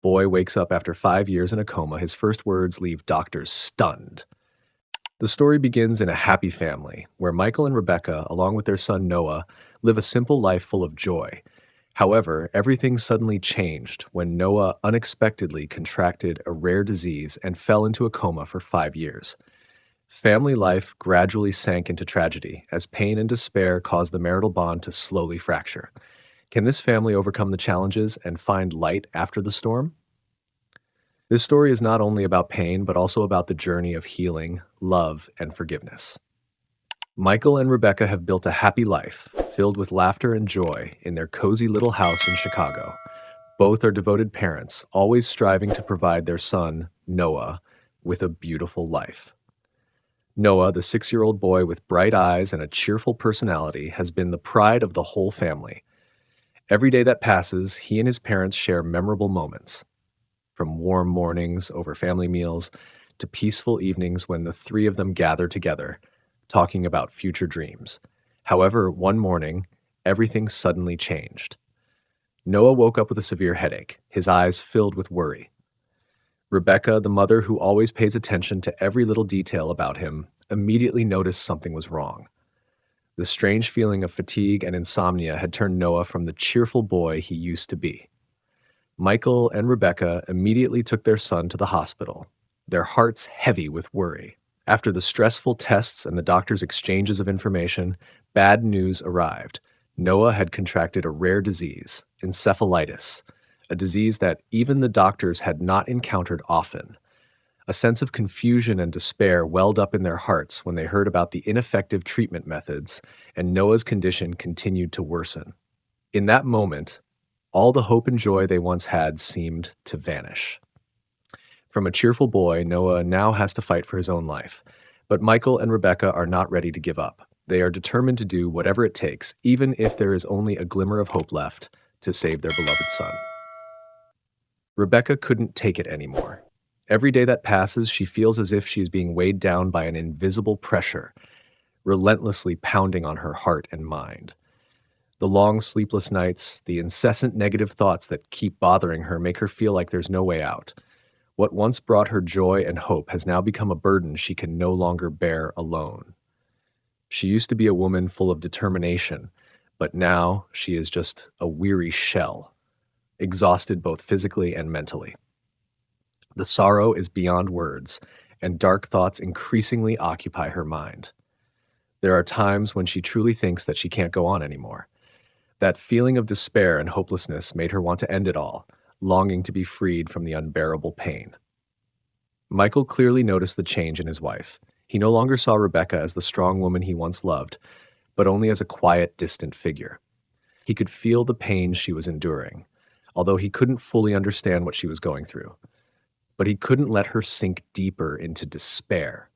Boy wakes up after 5 years in a coma. His first words leave doctors stunned. The story begins in a happy family where Michael and Rebecca, along with their son Noah, live a simple life full of joy. However, everything suddenly changed when Noah unexpectedly contracted a rare disease and fell into a coma for 5 years. Family life gradually sank into tragedy as pain and despair caused the marital bond to slowly fracture. Can this family overcome the challenges and find light after the storm? This story is not only about pain, but also about the journey of healing, love, and forgiveness. Michael and Rebecca have built a happy life, filled with laughter and joy, in their cozy little house in Chicago. Both are devoted parents, always striving to provide their son, Noah, with a beautiful life. Noah, the 6-year-old boy with bright eyes and a cheerful personality, has been the pride of the whole family. Every day that passes, he and his parents share memorable moments, from warm mornings over family meals to peaceful evenings when the three of them gather together, talking about future dreams. However, one morning, everything suddenly changed. Noah woke up with a severe headache, his eyes filled with worry. Rebecca, the mother who always pays attention to every little detail about him, immediately noticed something was wrong. The strange feeling of fatigue and insomnia had turned Noah from the cheerful boy he used to be. Michael and Rebecca immediately took their son to the hospital, their hearts heavy with worry. After the stressful tests and the doctor's exchanges of information, bad news arrived. Noah had contracted a rare disease, encephalitis, a disease that even the doctors had not encountered often. A sense of confusion and despair welled up in their hearts when they heard about the ineffective treatment methods, and Noah's condition continued to worsen. In that moment, all the hope and joy they once had seemed to vanish. From a cheerful boy, Noah now has to fight for his own life. But Michael and Rebecca are not ready to give up. They are determined to do whatever it takes, even if there is only a glimmer of hope left, to save their beloved son. Rebecca couldn't take it anymore. Every day that passes, she feels as if she is being weighed down by an invisible pressure, relentlessly pounding on her heart and mind. The long sleepless nights, the incessant negative thoughts that keep bothering her make her feel like there's no way out. What once brought her joy and hope has now become a burden she can no longer bear alone. She used to be a woman full of determination, but now she is just a weary shell, exhausted both physically and mentally. The sorrow is beyond words, and dark thoughts increasingly occupy her mind. There are times when she truly thinks that she can't go on anymore. That feeling of despair and hopelessness made her want to end it all, longing to be freed from the unbearable pain. Michael clearly noticed the change in his wife. He no longer saw Rebecca as the strong woman he once loved, but only as a quiet, distant figure. He could feel the pain she was enduring, although he couldn't fully understand what she was going through. But he couldn't let her sink deeper into despair.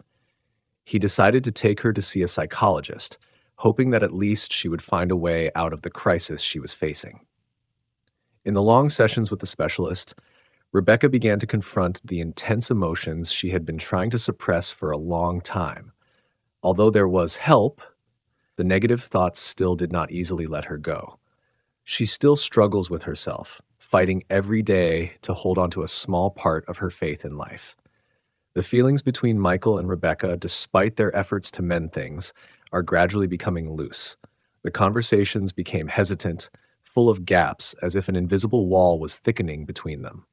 He decided to take her to see a psychologist, hoping that at least she would find a way out of the crisis she was facing. In the long sessions with the specialist, Rebecca began to confront the intense emotions she had been trying to suppress for a long time. Although there was help, the negative thoughts still did not easily let her go. She still struggles with herself, fighting every day to hold on to a small part of her faith in life. The feelings between Michael and Rebecca, despite their efforts to mend things, are gradually becoming loose. The conversations became hesitant, full of gaps, as if an invisible wall was thickening between them.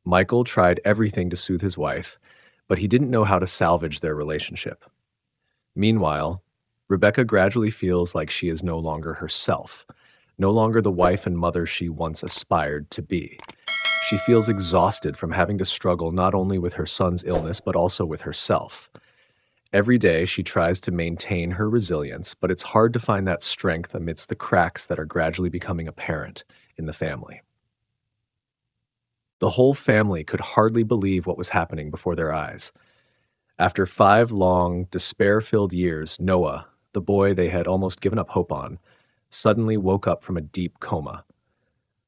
Michael tried everything to soothe his wife, but he didn't know how to salvage their relationship. Meanwhile, Rebecca gradually feels like she is no longer herself, no longer the wife and mother she once aspired to be. She feels exhausted from having to struggle not only with her son's illness, but also with herself. Every day, she tries to maintain her resilience, but it's hard to find that strength amidst the cracks that are gradually becoming apparent in the family. The whole family could hardly believe what was happening before their eyes. After 5 long, despair-filled years, Noah, the boy they had almost given up hope on, suddenly woke up from a deep coma.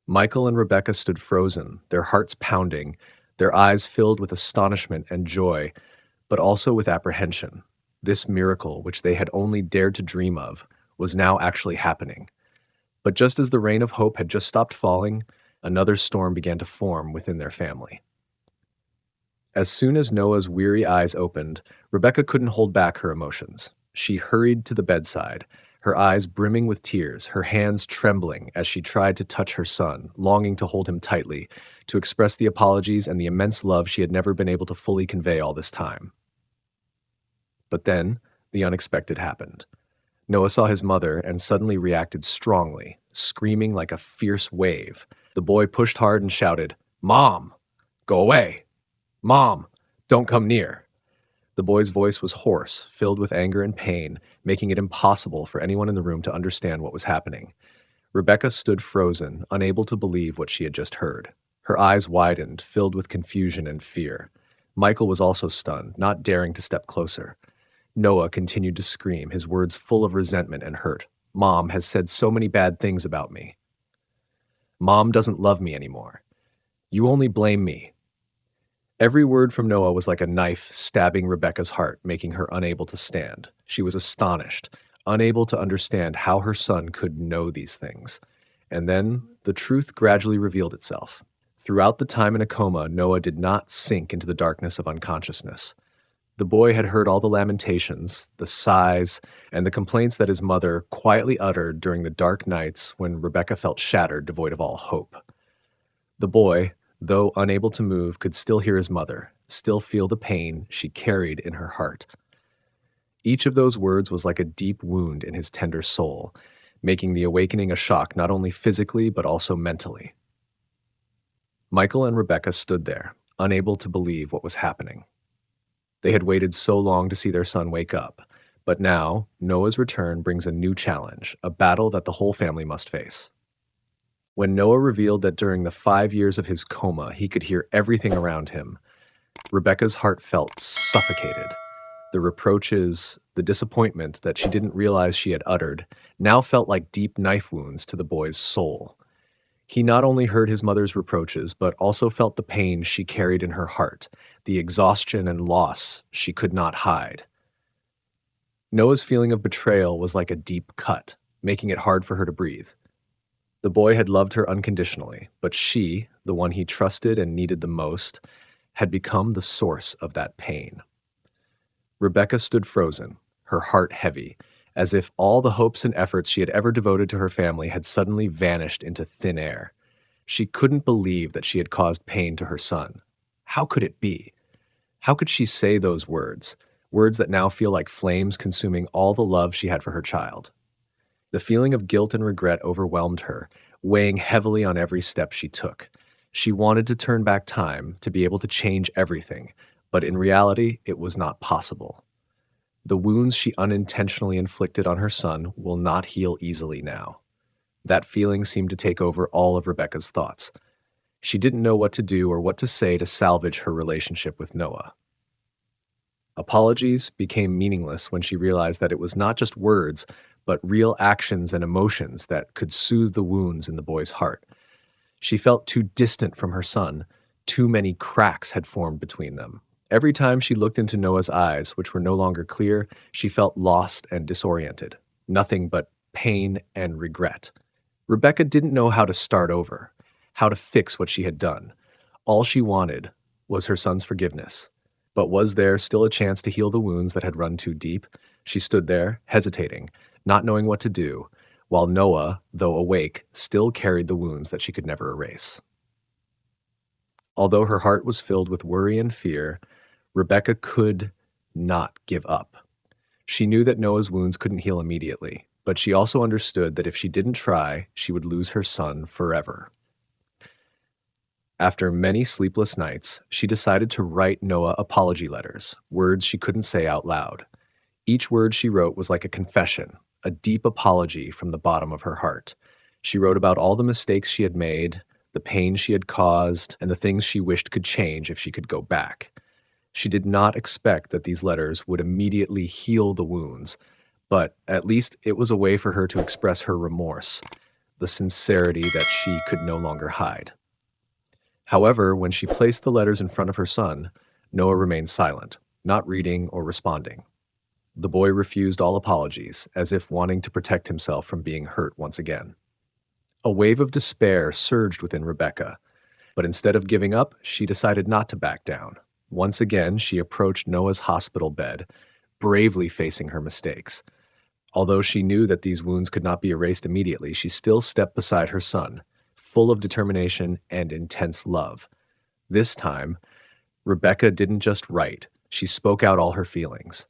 Michael and Rebecca stood frozen, their hearts pounding, their eyes filled with astonishment and joy, but also with apprehension. This miracle, which they had only dared to dream of, was now actually happening. But just as the rain of hope had just stopped falling, Another storm began to form within their family. As soon as Noah's weary eyes opened, Rebecca couldn't hold back her emotions. She hurried to the bedside, her eyes brimming with tears, her hands trembling as she tried to touch her son, longing to hold him tightly, to express the apologies and the immense love she had never been able to fully convey all this time. But then, the unexpected happened. Noah saw his mother and suddenly reacted strongly, screaming like a fierce wave. The boy pushed hard and shouted, "Mom! Go away! Mom! Don't come near!" The boy's voice was hoarse, filled with anger and pain, making it impossible for anyone in the room to understand what was happening. Rebecca stood frozen, unable to believe what she had just heard. Her eyes widened, filled with confusion and fear. Michael was also stunned, not daring to step closer. Noah continued to scream, his words full of resentment and hurt. "Mom has said so many bad things about me. Mom doesn't love me anymore. You only blame me." Every word from Noah was like a knife stabbing Rebecca's heart, making her unable to stand. She was astonished, unable to understand how her son could know these things. And then the truth gradually revealed itself. Throughout the time in a coma, Noah did not sink into the darkness of unconsciousness. The boy had heard all the lamentations, the sighs, and the complaints that his mother quietly uttered during the dark nights when Rebecca felt shattered, devoid of all hope. The boy, though unable to move, could still hear his mother, still feel the pain she carried in her heart. Each of those words was like a deep wound in his tender soul, making the awakening a shock not only physically but also mentally. Michael and Rebecca stood there, unable to believe what was happening. They had waited so long to see their son wake up, but now Noah's return brings a new challenge, a battle that the whole family must face. When Noah revealed that during the 5 years of his coma he could hear everything around him, Rebecca's heart felt suffocated. The reproaches, the disappointment that she didn't realize she had uttered, now felt like deep knife wounds to the boy's soul. He not only heard his mother's reproaches, but also felt the pain she carried in her heart, the exhaustion and loss she could not hide. Noah's feeling of betrayal was like a deep cut, making it hard for her to breathe. The boy had loved her unconditionally, but she, the one he trusted and needed the most, had become the source of that pain. Rebecca stood frozen, her heart heavy, as if all the hopes and efforts she had ever devoted to her family had suddenly vanished into thin air. She couldn't believe that she had caused pain to her son. How could it be? How could she say those words, words that now feel like flames consuming all the love she had for her child? The feeling of guilt and regret overwhelmed her, weighing heavily on every step she took. She wanted to turn back time, to be able to change everything, but in reality, it was not possible. The wounds she unintentionally inflicted on her son will not heal easily now. That feeling seemed to take over all of Rebecca's thoughts. She didn't know what to do or what to say to salvage her relationship with Noah. Apologies became meaningless when she realized that it was not just words, but real actions and emotions that could soothe the wounds in the boy's heart. She felt too distant from her son. Too many cracks had formed between them. Every time she looked into Noah's eyes, which were no longer clear, she felt lost and disoriented. Nothing but pain and regret. Rebecca didn't know how to start over, how to fix what she had done. All she wanted was her son's forgiveness. But was there still a chance to heal the wounds that had run too deep? She stood there, hesitating, not knowing what to do, while Noah, though awake, still carried the wounds that she could never erase. Although her heart was filled with worry and fear, Rebecca could not give up. She knew that Noah's wounds couldn't heal immediately, but she also understood that if she didn't try, she would lose her son forever. After many sleepless nights, she decided to write Noah apology letters, words she couldn't say out loud. Each word she wrote was like a confession, a deep apology from the bottom of her heart. She wrote about all the mistakes she had made, the pain she had caused, and the things she wished could change if she could go back. She did not expect that these letters would immediately heal the wounds, but at least it was a way for her to express her remorse, the sincerity that she could no longer hide. However, when she placed the letters in front of her son, Noah remained silent, not reading or responding. The boy refused all apologies, as if wanting to protect himself from being hurt once again. A wave of despair surged within Rebecca, but instead of giving up, she decided not to back down. Once again, she approached Noah's hospital bed, bravely facing her mistakes. Although she knew that these wounds could not be erased immediately, she still stepped beside her son, full of determination and intense love. This time, Rebecca didn't just write, she spoke out all her feelings.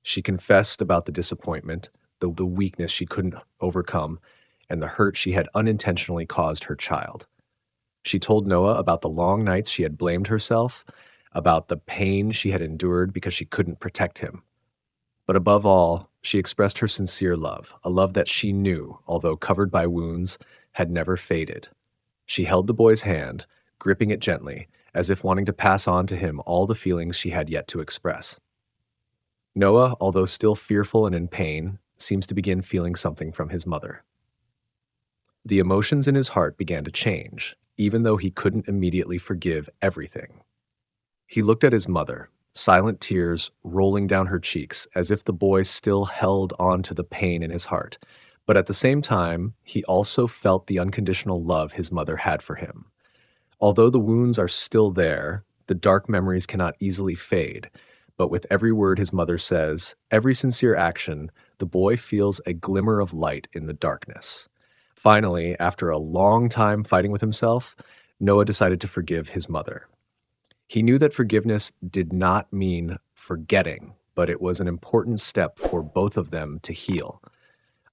She confessed about the disappointment, the weakness she couldn't overcome, and the hurt she had unintentionally caused her child. She told Noah about the long nights she had blamed herself, about the pain she had endured because she couldn't protect him. But above all, she expressed her sincere love, a love that she knew, although covered by wounds, had never faded. She held the boy's hand, gripping it gently, as if wanting to pass on to him all the feelings she had yet to express. Noah, although still fearful and in pain, seems to begin feeling something from his mother. The emotions in his heart began to change, even though he couldn't immediately forgive everything. He looked at his mother, silent tears rolling down her cheeks, as if the boy still held on to the pain in his heart. But at the same time, he also felt the unconditional love his mother had for him. Although the wounds are still there, the dark memories cannot easily fade. But with every word his mother says, every sincere action, the boy feels a glimmer of light in the darkness. Finally, after a long time fighting with himself, Noah decided to forgive his mother. He knew that forgiveness did not mean forgetting, but it was an important step for both of them to heal.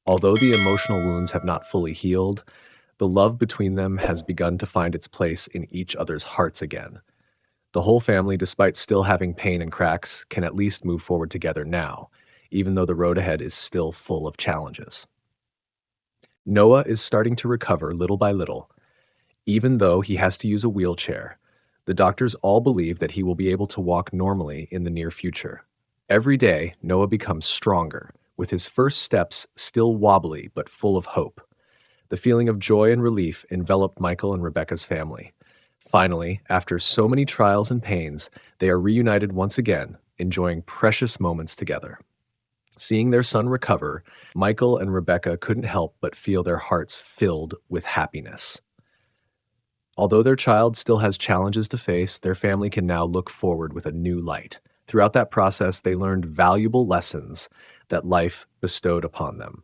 Although the emotional wounds have not fully healed, the love between them has begun to find its place in each other's hearts again. The whole family, despite still having pain and cracks, can at least move forward together now, even though the road ahead is still full of challenges. Noah is starting to recover little by little. Even though he has to use a wheelchair, the doctors all believe that he will be able to walk normally in the near future. Every day, Noah becomes stronger, with his first steps still wobbly but full of hope. The feeling of joy and relief enveloped Michael and Rebecca's family. Finally, after so many trials and pains, they are reunited once again, enjoying precious moments together. Seeing their son recover, Michael and Rebecca couldn't help but feel their hearts filled with happiness. Although their child still has challenges to face, their family can now look forward with a new light. Throughout that process, they learned valuable lessons that life bestowed upon them.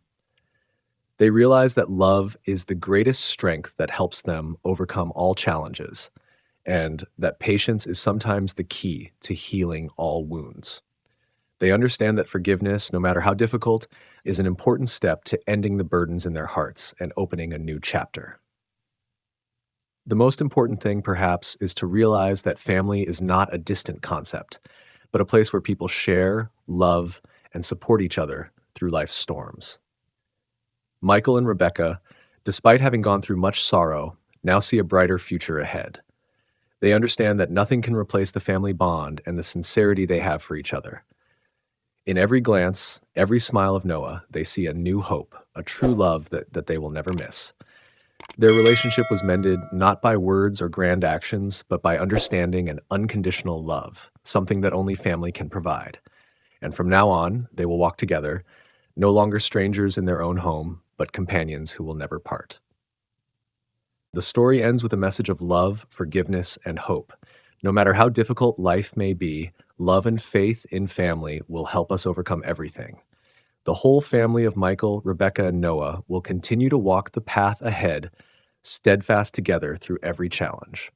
They realized that love is the greatest strength that helps them overcome all challenges, and that patience is sometimes the key to healing all wounds. They understand that forgiveness, no matter how difficult, is an important step to ending the burdens in their hearts and opening a new chapter. The most important thing, perhaps, is to realize that family is not a distant concept, but a place where people share, love, and support each other through life's storms. Michael and Rebecca, despite having gone through much sorrow, now see a brighter future ahead. They understand that nothing can replace the family bond and the sincerity they have for each other. In every glance, every smile of Noah, they see a new hope, a true love that they will never miss. Their relationship was mended not by words or grand actions, but by understanding and unconditional love, something that only family can provide. And from now on, they will walk together, no longer strangers in their own home, but companions who will never part. The story ends with a message of love, forgiveness, and hope. No matter how difficult life may be, love and faith in family will help us overcome everything. The whole family of Michael, Rebecca, and Noah will continue to walk the path ahead, steadfast together through every challenge.